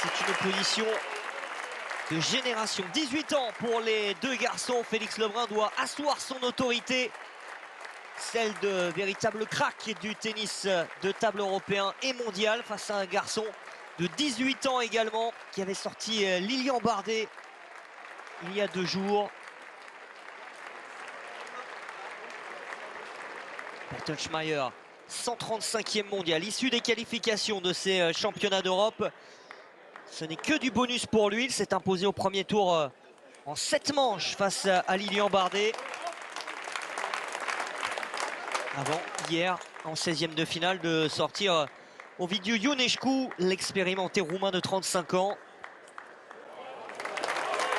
C'est une opposition de génération. 18 ans pour les deux garçons. Félix Lebrun doit asseoir son autorité, celle de véritable crack du tennis de table européen et mondial, face à un garçon de 18 ans également qui avait sorti Lilian Bardet il y a 2 jours. Bertelsmeyer, 135e mondial, issu des qualifications de ces championnats d'Europe. Ce n'est que du bonus pour lui. Il s'est imposé au premier tour en 7 manches face à Lilian Bardet. Avant, hier, en 16e de finale, de sortir Ovidiu Ionescu, l'expérimenté roumain de 35 ans.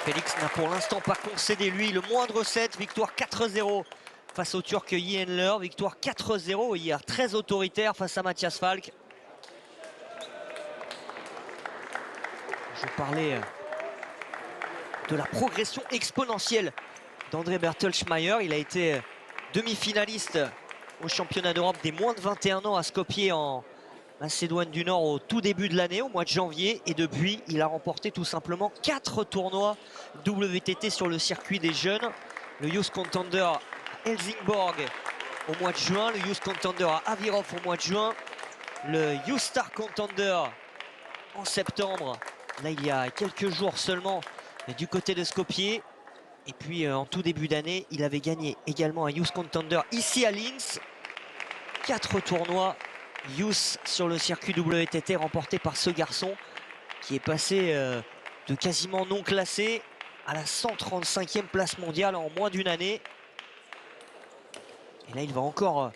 Félix n'a pour l'instant pas concédé, lui, le moindre set. Victoire 4-0 face au Turc Yeğenler. Victoire 4-0 hier, très autoritaire face à Matthias Falk. Je parlais de la progression exponentielle d'André Bertelsmeyer. Il a été demi-finaliste au championnat d'Europe des moins de 21 ans à Skopje en Macédoine du Nord au tout début de l'année, au mois de janvier. Et depuis, il a remporté tout simplement 4 tournois WTT sur le circuit des jeunes. Le Youth Contender à Helsingborg au mois de juin, le Youth Contender à Avirov au mois de juin, le Youth Star Contender en septembre, là il y a quelques jours seulement, du côté de Skopje. Et puis en tout début d'année, il avait gagné également un Youth Contender ici à Linz. 4 tournois Youth sur le circuit WTT remportés par ce garçon qui est passé de quasiment non classé à la 135e place mondiale en moins d'une année. Et là, il va encore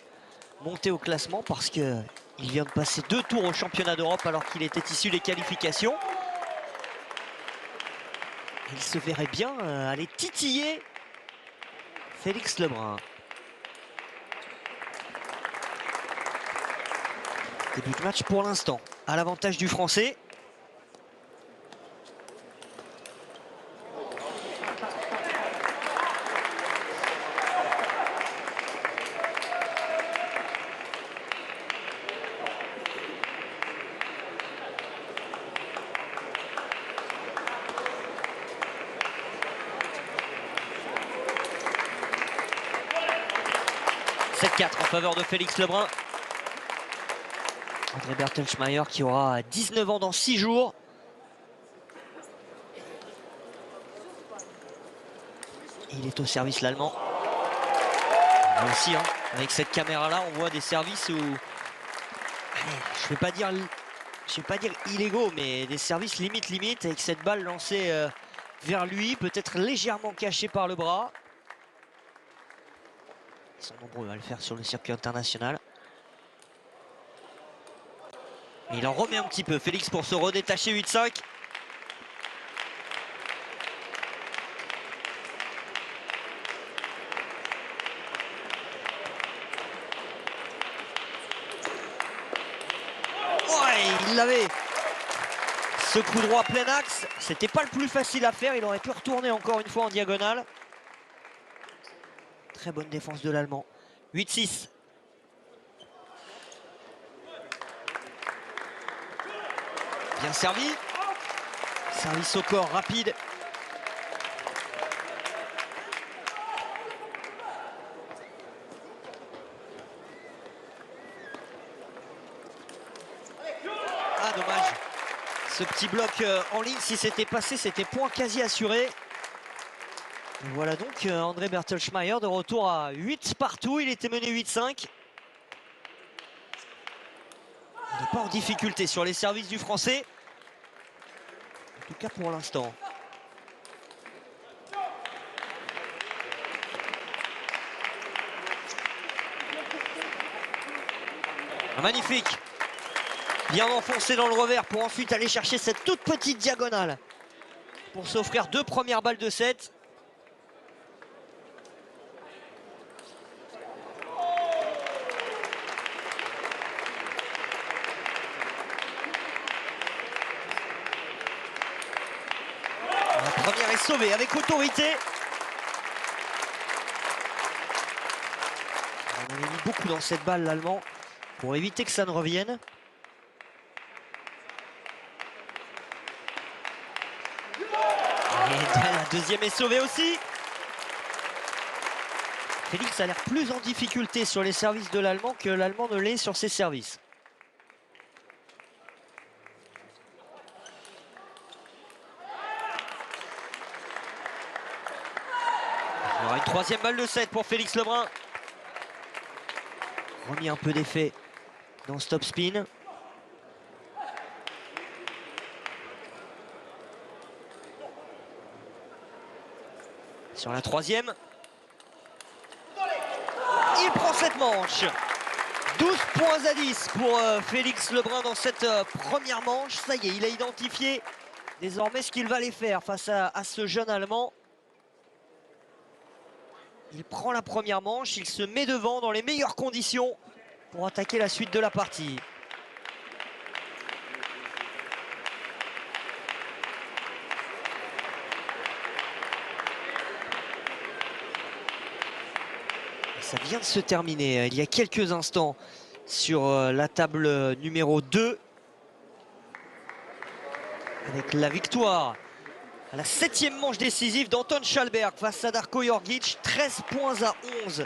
monter au classement parce qu'il vient de passer 2 tours au championnat d'Europe alors qu'il était issu des qualifications. Et il se verrait bien aller titiller Félix Lebrun. Début de match pour l'instant, à l'avantage du Français. « 7-4 en faveur de Félix Lebrun. André Bertelsmeyer qui aura 19 ans dans 6 jours. Et il est au service l'Allemand. Là aussi, hein, avec cette caméra-là, on voit des services où... Allez, je ne vais pas dire illégaux, mais des services limite, avec cette balle lancée vers lui, peut-être légèrement cachée par le bras. Ils sont nombreux à le faire sur le circuit international. Et il en remet un petit peu, Félix, pour se redétacher 8-5. Ouais, il l'avait. Ce coup droit plein axe, c'était pas le plus facile à faire. Il aurait pu retourner encore une fois en diagonale. Très bonne défense de l'Allemand. 8-6. Bien servi. Service au corps rapide. Ah, dommage. Ce petit bloc en ligne, si c'était passé, c'était point quasi assuré. Et voilà donc André Bertelsmeyer de retour à 8 partout. Il était mené 8-5. Il n'est pas en difficulté sur les services du Français. En tout cas pour l'instant. Magnifique. Bien enfoncé dans le revers pour ensuite aller chercher cette toute petite diagonale. Pour s'offrir 2 premières balles de 7. La première est sauvée avec autorité. On avait mis beaucoup dans cette balle l'Allemand pour éviter que ça ne revienne. Et la deuxième est sauvée aussi. Félix a l'air plus en difficulté sur les services de l'Allemand que l'Allemand ne l'est sur ses services. Il y aura une troisième balle de 7 pour Félix Lebrun. Remis un peu d'effet dans stop spin. Sur la troisième, il prend cette manche. 12 points à 10 pour Félix Lebrun dans cette première manche. Ça y est, il a identifié désormais ce qu'il va aller faire face à ce jeune Allemand. Il prend la première manche, il se met devant dans les meilleures conditions pour attaquer la suite de la partie. Ça vient de se terminer il y a quelques instants sur la table numéro 2. Avec la victoire à la 7e manche décisive d'Anton Schallberg face à Darko Jorgic. 13 points à 11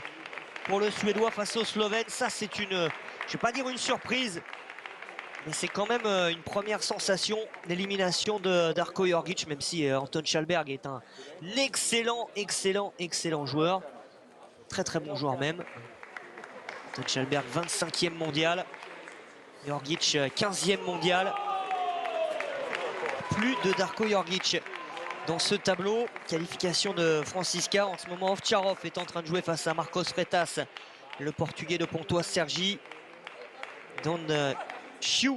pour le Suédois face au Slovène. Ça, c'est une, je ne vais pas dire une surprise, mais c'est quand même une première sensation d'élimination de Darko Jorgic, même si Anton Schallberg est un excellent joueur. Très très bon joueur même. Anton Schallberg 25e mondial. Jorgic 15e mondial. Plus de Darko Jorgic dans ce tableau. Qualification de Francisca. En ce moment, Ovtcharov est en train de jouer face à Marcos Freitas, le portugais de Pontoise Sergi. Don Chiu,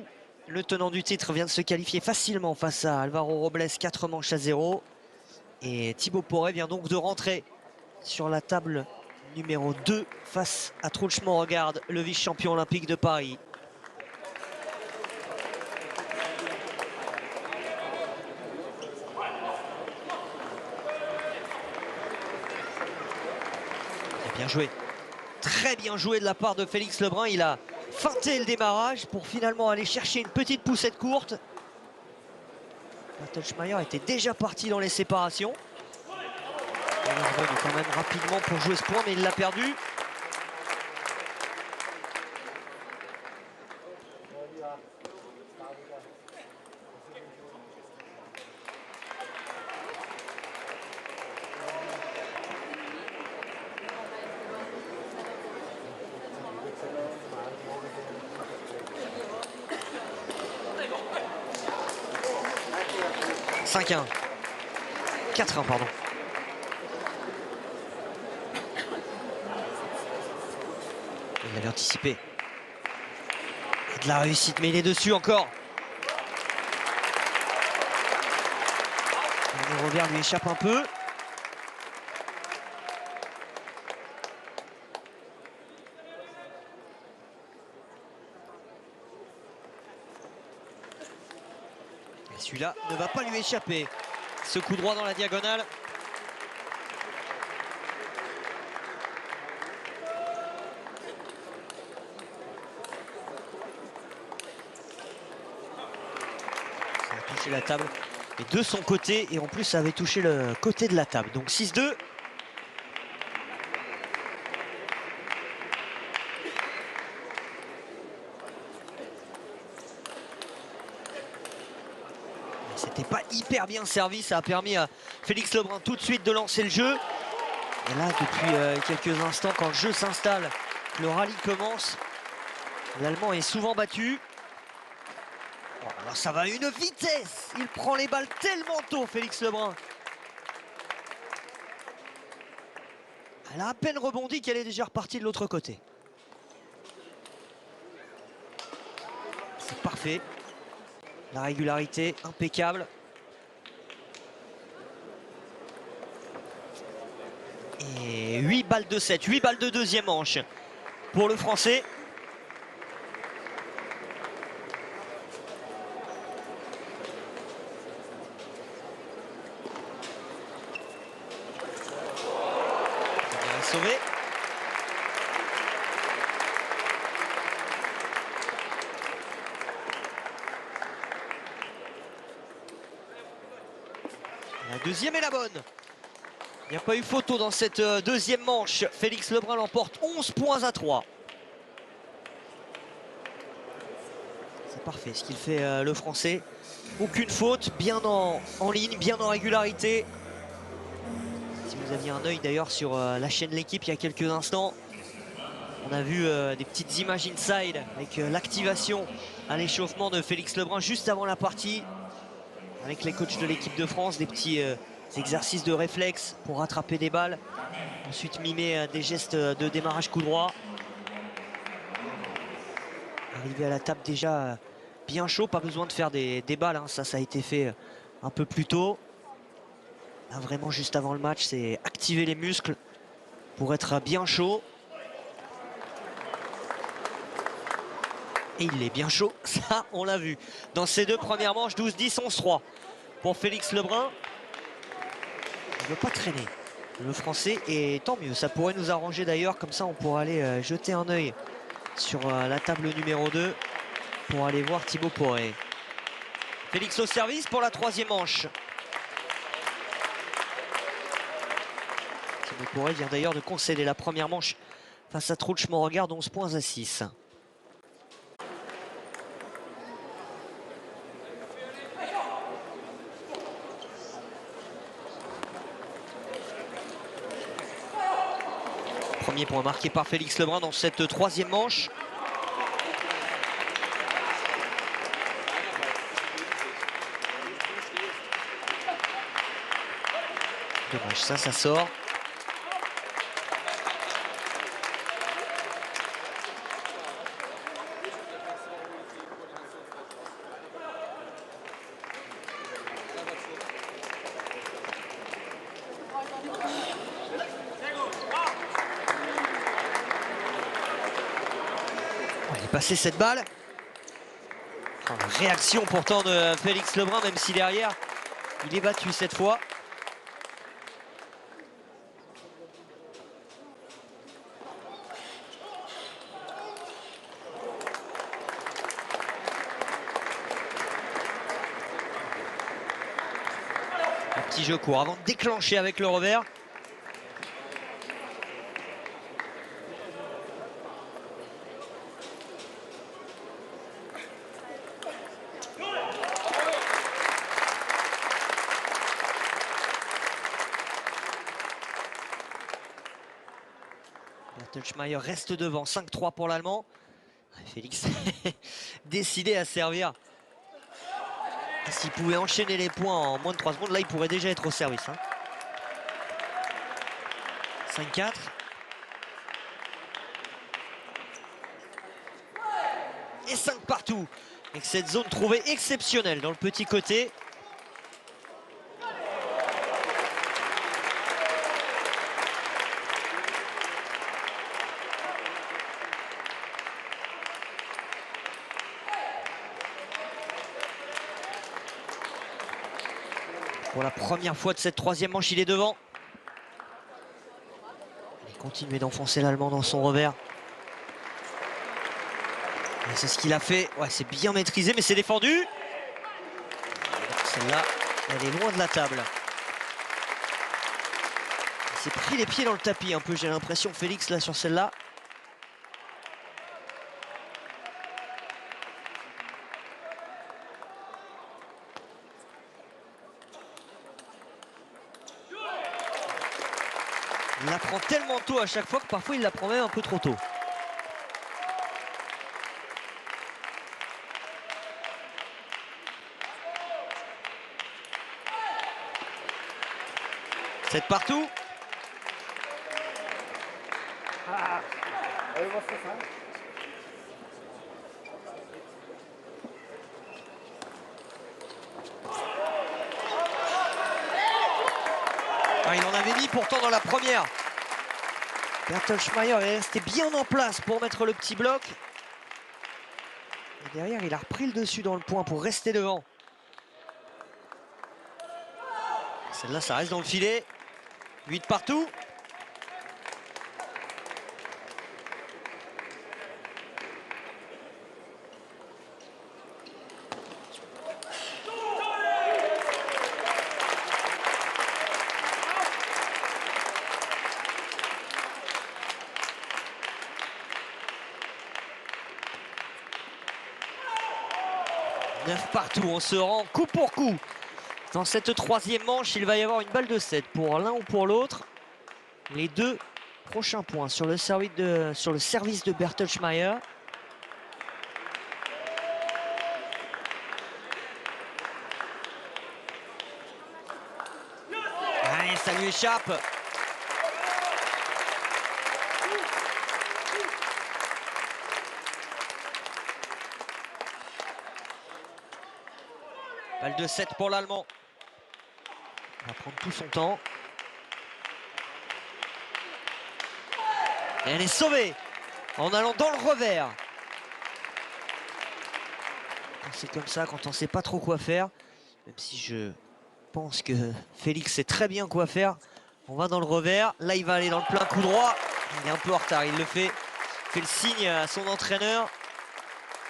le tenant du titre, vient de se qualifier facilement face à Alvaro Robles, 4 manches à 0. Et Thibaut Porret vient donc de rentrer sur la table numéro 2 face à Truls Moregard, le vice-champion olympique de Paris. Bien joué, très bien joué de la part de Félix Lebrun. Il a feinté le démarrage pour finalement aller chercher une petite poussette courte. Bartolschmeyer était déjà parti dans les séparations. Il revient quand même rapidement pour jouer ce point, mais il l'a perdu. « 5-1 ». 4-1, pardon. Il l'avait anticipé. Et de la réussite, mais il est dessus encore. Le revers lui échappe un peu. Celui-là ne va pas lui échapper. Ce coup droit dans la diagonale. Ça a touché la table. Et de son côté, et en plus ça avait touché le côté de la table. Donc 6-2. C'était pas hyper bien servi, ça a permis à Félix Lebrun tout de suite de lancer le jeu. Et là, depuis quelques instants, quand le jeu s'installe, le rallye commence, l'Allemand est souvent battu. Oh, alors ça va à une vitesse, il prend les balles tellement tôt, Félix Lebrun. Elle a à peine rebondi qu'elle est déjà repartie de l'autre côté. C'est parfait. La régularité impeccable. Et 8 balles de 7, 8 balles de deuxième manche pour le Français. Bien sauvé. La deuxième est la bonne. Il n'y a pas eu photo dans cette deuxième manche. Félix Lebrun l'emporte 11 points à 3. C'est parfait ce qu'il fait le Français. Aucune faute, bien en ligne, bien en régularité. Si vous aviez un œil d'ailleurs sur la chaîne L'équipe il y a quelques instants, on a vu des petites images inside avec l'activation à l'échauffement de Félix Lebrun juste avant la partie. Avec les coachs de l'équipe de France, des petits exercices de réflexe pour rattraper des balles. Ensuite mimer des gestes de démarrage coup droit. Arrivé à la table déjà bien chaud, pas besoin de faire des balles, hein. Ça a été fait un peu plus tôt. Là, vraiment juste avant le match, c'est activer les muscles pour être bien chaud. Et il est bien chaud, ça on l'a vu. Dans ces deux premières manches, 12-10, 11-3 pour Félix Lebrun. Il ne veut pas traîner, le Français, et tant mieux. Ça pourrait nous arranger d'ailleurs, comme ça on pourra aller jeter un œil sur la table numéro 2 pour aller voir Thibaut Poré. Félix au service pour la troisième manche. Thibaut Poré vient d'ailleurs de concéder la première manche face à Trouch Beauregard, 11 points à 6. Premier point marqué par Félix Lebrun dans cette troisième manche. Dommage, ça sort. Il est passé cette balle. Réaction pourtant de Félix Lebrun, même si derrière, il est battu cette fois. Un petit jeu court avant de déclencher avec le revers. Bertelsmeyer reste devant, 5-3 pour l'Allemand. Félix décidé à servir. S'il pouvait enchaîner les points en moins de 3 secondes, là il pourrait déjà être au service. 5-4. Et 5 partout. Avec cette zone trouvée exceptionnelle dans le petit côté. Pour la première fois de cette troisième manche, il est devant. Il continue d'enfoncer l'Allemand dans son revers. C'est ce qu'il a fait. Ouais, c'est bien maîtrisé, mais c'est défendu. Celle-là, elle est loin de la table. Il s'est pris les pieds dans le tapis un peu, j'ai l'impression, Félix, là, sur celle-là. Il la prend tellement tôt à chaque fois que parfois il la prend même un peu trop tôt. C'est partout. Il en avait mis pourtant dans la première. Bertelsmeyer est resté bien en place pour mettre le petit bloc. Et derrière, il a repris le dessus dans le point pour rester devant. Celle-là, ça reste dans le filet. 8 partout. 9 partout, on se rend coup pour coup. Dans cette troisième manche, il va y avoir une balle de 7 pour l'un ou pour l'autre. Les deux prochains points sur le service de Bertelsmeier. Allez, ça lui échappe. Balle de 7 pour l'Allemand. Il va prendre tout son temps. Et elle est sauvée en allant dans le revers. C'est comme ça, quand on ne sait pas trop quoi faire, même si je pense que Félix sait très bien quoi faire, on va dans le revers. Là, il va aller dans le plein coup droit. Il est un peu en retard, il le fait. Il fait le signe à son entraîneur.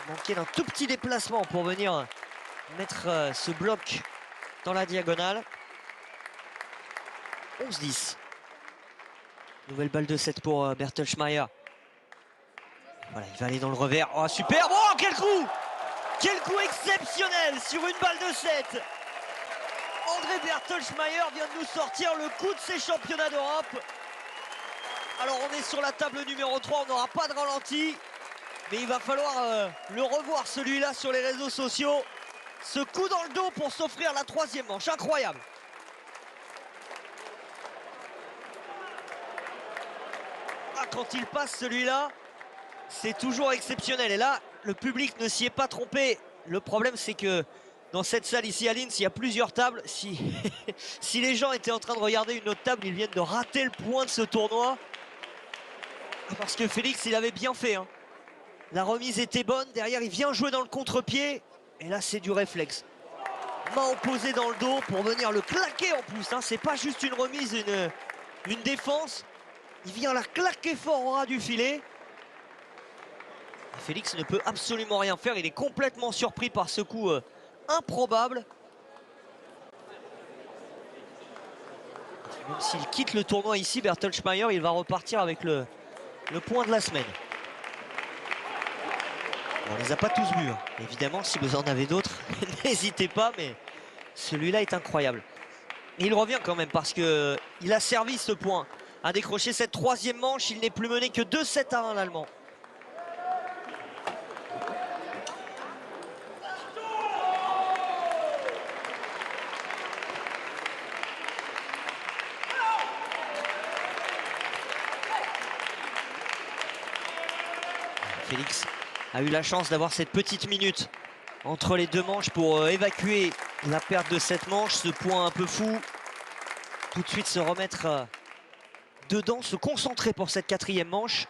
Il manquait d'un tout petit déplacement pour venir mettre ce bloc dans la diagonale. 11-10. Nouvelle balle de 7 pour Bertelsmeier. Voilà, il va aller dans le revers. Oh, super! Oh, quel coup! Quel coup exceptionnel sur une balle de 7! André Bertelsmeier vient de nous sortir le coup de ses championnats d'Europe. Alors, on est sur la table numéro 3, on n'aura pas de ralenti. Mais il va falloir le revoir, celui-là, sur les réseaux sociaux. Ce coup dans le dos pour s'offrir la troisième manche. Incroyable! Ah, quand il passe celui-là, c'est toujours exceptionnel. Et là, le public ne s'y est pas trompé. Le problème, c'est que dans cette salle ici à Linz, il y a plusieurs tables. Si les gens étaient en train de regarder une autre table, ils viennent de rater le point de ce tournoi. Parce que Félix, il avait bien fait, hein. La remise était bonne. Derrière, il vient jouer dans le contre-pied. Et là, c'est du réflexe. Main opposée dans le dos pour venir le claquer en plus, hein. C'est pas juste une remise, une défense. Il vient la claquer fort au ras du filet. Félix ne peut absolument rien faire. Il est complètement surpris par ce coup improbable. Même s'il quitte le tournoi ici, Bertelsmeier, il va repartir avec le point de la semaine. On les a pas tous vus, hein. Évidemment, si vous en avez d'autres, n'hésitez pas, mais celui-là est incroyable. Et il revient quand même parce qu'il a servi ce point à décrocher cette troisième manche. Il n'est plus mené que 2-7-1 l'Allemand. Félix a eu la chance d'avoir cette petite minute entre les deux manches pour évacuer la perte de cette manche, ce point un peu fou. Tout de suite se remettre dedans, se concentrer pour cette quatrième manche.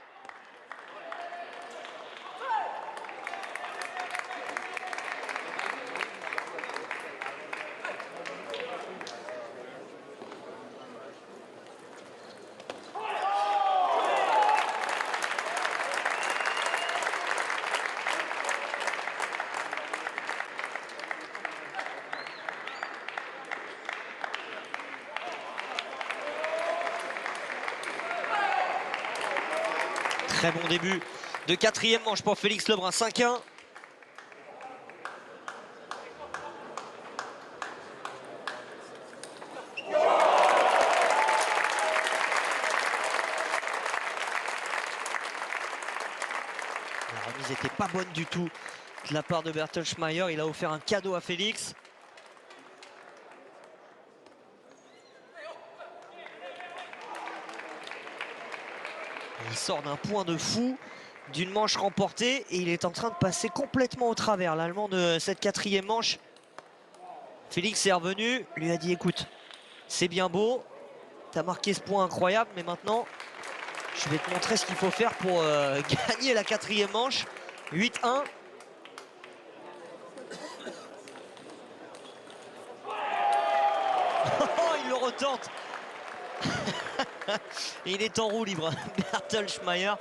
Très bon début de quatrième manche pour Félix Lebrun, 5-1. La remise n'était pas bonne du tout de la part de Bertelsmeier. Il a offert un cadeau à Félix. Il sort d'un point de fou, d'une manche remportée, et il est en train de passer complètement au travers. L'Allemand de cette quatrième manche. Félix est revenu, lui a dit écoute, c'est bien beau, tu as marqué ce point incroyable, mais maintenant je vais te montrer ce qu'il faut faire pour gagner la quatrième manche. 8-1. Il le retente. Et il est en roue libre, Bertelsmeier.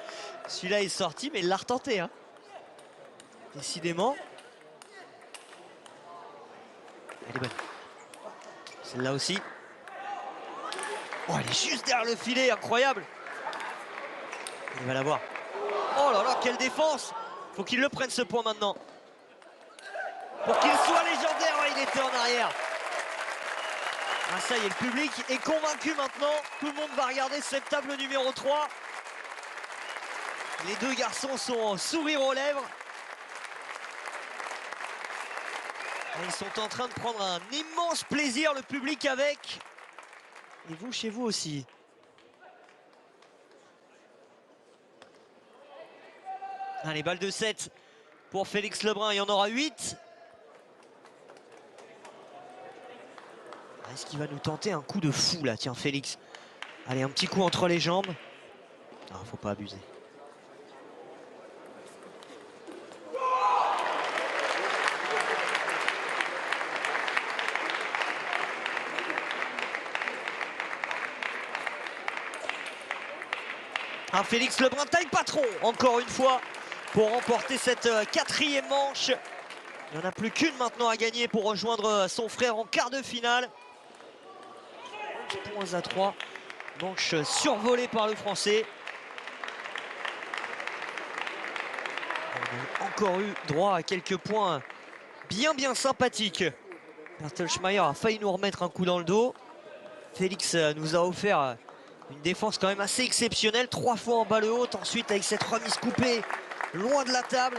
Celui-là est sorti, mais il l'a retenté, hein. Décidément. Elle est bonne. Celle-là aussi. Oh, elle est juste derrière le filet, incroyable. Il va l'avoir. Oh là là, quelle défense. Faut qu'il le prenne ce point maintenant. pour qu'il soit légendaire. Ouais, il était en arrière. Ah, ça y est, le public est convaincu maintenant. Tout le monde va regarder cette table numéro 3. Les deux garçons sont sourire aux lèvres. Et ils sont en train de prendre un immense plaisir, le public avec. Et vous, chez vous aussi. Allez, balle de 7 pour Félix Lebrun. Il y en aura 8. Est-ce qu'il va nous tenter un coup de fou là? Tiens, Félix. Allez, un petit coup entre les jambes. Ah, faut pas abuser. Ah, Félix Lebrun taille patron, encore une fois, pour remporter cette quatrième manche. Il n'y en a plus qu'une maintenant à gagner pour rejoindre son frère en quart de finale. 11 points à 3. Manche survolée par le Français. On a encore eu droit à quelques points bien sympathiques. Bertelsmeyer a failli nous remettre un coup dans le dos. Félix nous a offert une défense quand même assez exceptionnelle. 3 fois en balle haute, ensuite avec cette remise coupée loin de la table.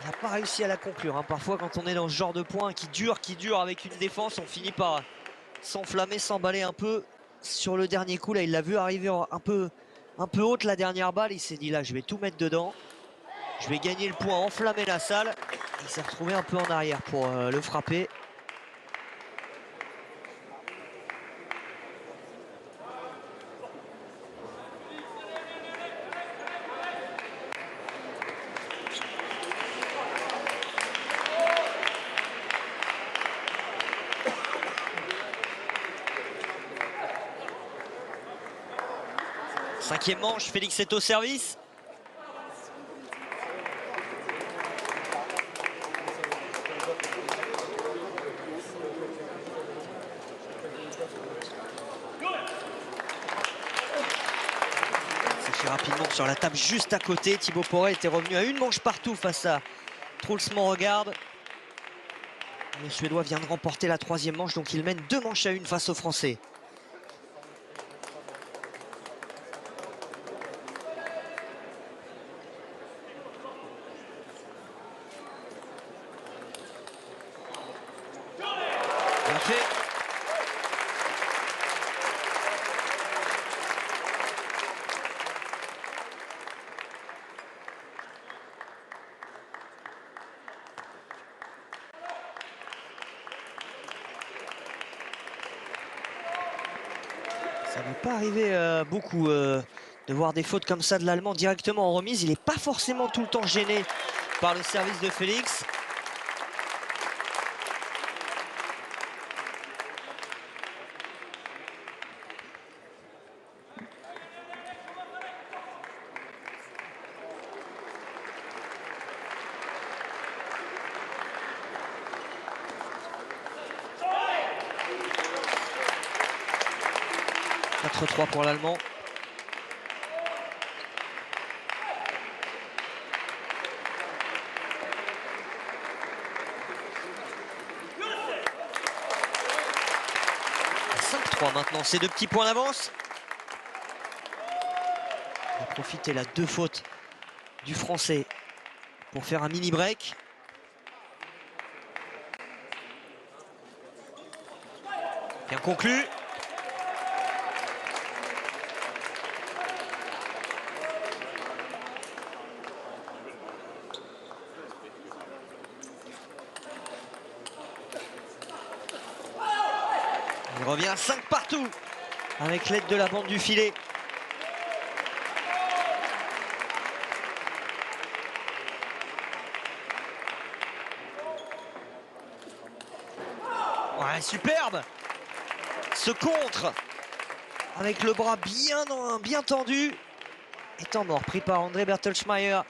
Il n'a pas réussi à la conclure. Parfois quand on est dans ce genre de points qui dure avec une défense, on finit par s'enflammer, s'emballer un peu. Sur le dernier coup, là, il l'a vu arriver un peu haute la dernière balle. Il s'est dit là, je vais tout mettre dedans. Je vais gagner le point, enflammer la salle. Il s'est retrouvé un peu en arrière pour le frapper. Cinquième manche, Félix est au service. C'est rapidement sur la table juste à côté. Thibaut Porret était revenu à une manche partout face à Truls Monrogard. Le Suédois vient de remporter la troisième manche, donc il mène 2 manches à 1 face aux Français. Bien fait. Ça ne peut pas arriver beaucoup de voir des fautes comme ça de l'Allemand directement en remise. Il n'est pas forcément tout le temps gêné par le service de Félix. « 4-3 pour l'Allemand. Maintenant, c'est 2 petits points d'avance. On va profiter là 2 fautes du Français pour faire un mini break. Bien conclu. Il revient à 5 partout avec l'aide de la bande du filet. Ouais, superbe. Ce contre avec le bras bien tendu. Et temps mort pris par André Bertelsmeyer.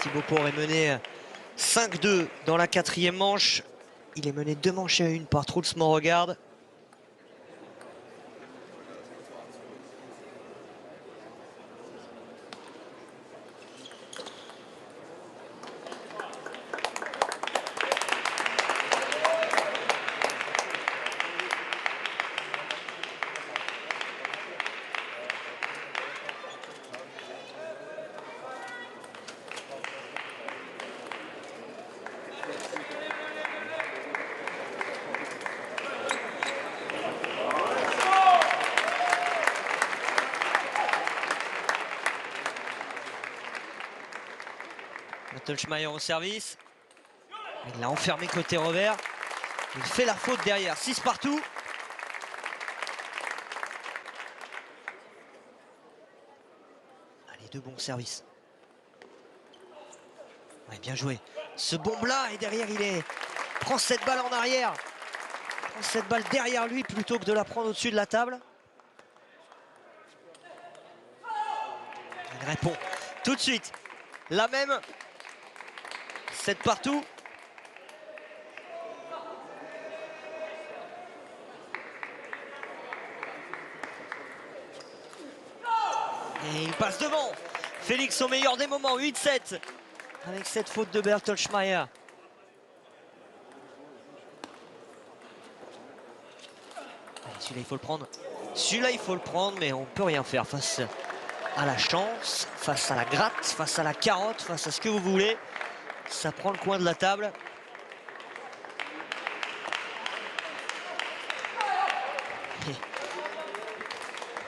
Thibaut Poré est mené 5-2 dans la 4e manche. Il est mené 2 manches à 1 par Truls Mauregard. Bertelsmeyer au service. Il l'a enfermé côté revers. Il fait la faute derrière. 6 partout. Allez, 2 bons services. Ouais, bien joué. Ce bombe-là, et derrière, il prend cette balle en arrière. Il prend cette balle derrière lui plutôt que de la prendre au-dessus de la table. Il répond tout de suite. La même. 7 partout. Et il passe devant. Félix au meilleur des moments, 8-7. Avec cette faute de Bertelsmeyer. Celui-là, il faut le prendre. Celui-là, il faut le prendre, mais on ne peut rien faire face à la chance, face à la gratte, face à la carotte, face à ce que vous voulez. Ça prend le coin de la table. Et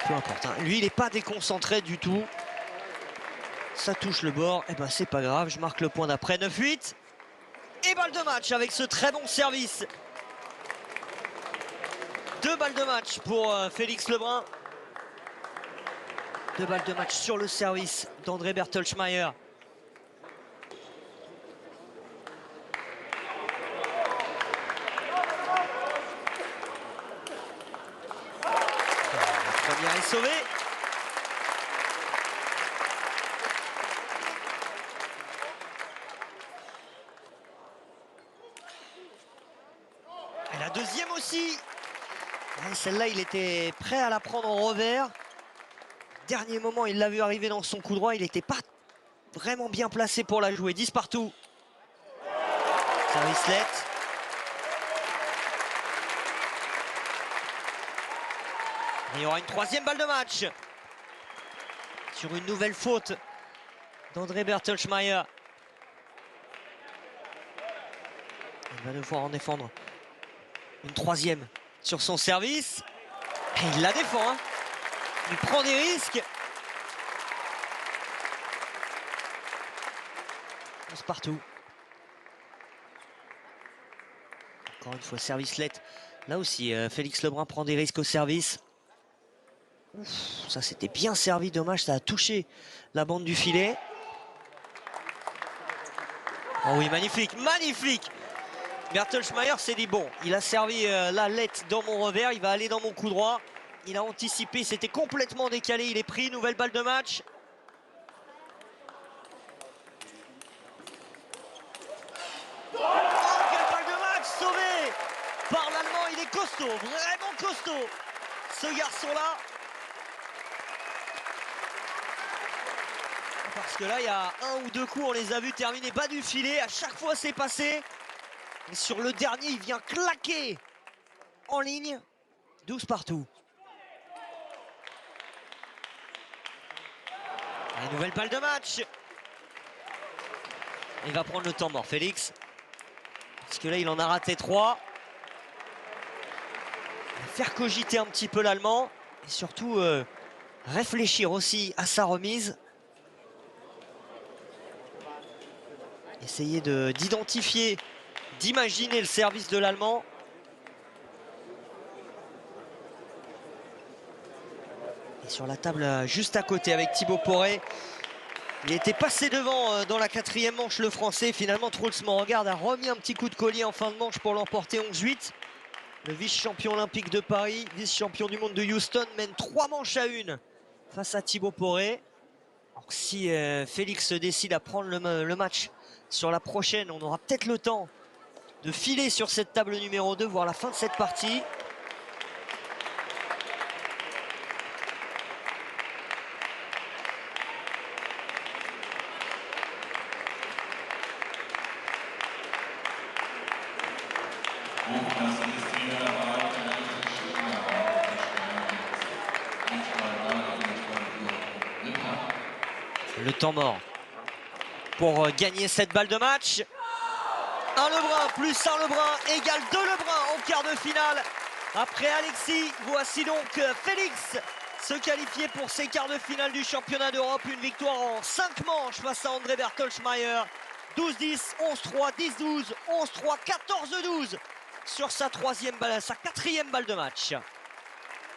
peu importe, hein. Lui, il n'est pas déconcentré du tout. Ça touche le bord. Et ben, c'est pas grave. Je marque le point d'après. 9-8. Et balle de match avec ce très bon service. 2 balles de match pour Félix Lebrun. 2 balles de match sur le service d'André Bertelsmeyer. La première est sauvée. Et la deuxième aussi. Celle-là, il était prêt à la prendre en revers. Dernier moment, il l'a vu arriver dans son coup droit. Il n'était pas vraiment bien placé pour la jouer. 10 partout. Service net. Et il y aura une 3e balle de match. Sur une nouvelle faute d'André Bertelsmeyer. Il va devoir en défendre une 3e sur son service. Et il la défend, hein. Il prend des risques. 11 partout. Encore une fois, service let. Là aussi, Félix Lebrun prend des risques au service. Ouf, ça c'était bien servi, dommage, ça a touché la bande du filet. Oh oui, magnifique, magnifique. Bertelsmeyer s'est dit, bon, il a servi la lette dans mon revers, il va aller dans mon coup droit. Il a anticipé, c'était complètement décalé, il est pris, nouvelle balle de match. Oh, quelle balle de match sauvée par l'Allemand, il est costaud, vraiment costaud, ce garçon-là. Parce que là, il y a 1 ou 2 coups, on les a vus terminer bas du filet, à chaque fois c'est passé. Et sur le dernier, il vient claquer en ligne. 12 partout. Une nouvelle balle de match. Il va prendre le temps mort, Félix. Parce que là, il en a raté 3. Il va faire cogiter un petit peu l'Allemand. Et surtout, réfléchir aussi à sa remise. Essayer d'identifier, d'imaginer le service de l'Allemand. Et sur la table juste à côté avec Thibaut Poré. Il était passé devant dans la 4e manche, le Français. Finalement, Truls Mauregard a remis un petit coup de collier en fin de manche pour l'emporter 11-8. Le vice-champion olympique de Paris, vice-champion du monde de Houston, mène 3 manches à 1 face à Thibaut Poré. Alors, si Félix décide à prendre le match sur la prochaine, on aura peut-être le temps de filer sur cette table numéro 2, voir la fin de cette partie. Le temps mort pour gagner cette balle de match. Un Lebrun plus un Lebrun égale 2 Lebrun en quart de finale. Après Alexis, voici donc Félix se qualifier pour ces quarts de finale du championnat d'Europe. Une victoire en 5 manches face à André Bertelsmeier. 12-10, 11-3, 10-12, 11-3, 14-12 sur sa quatrième balle de match.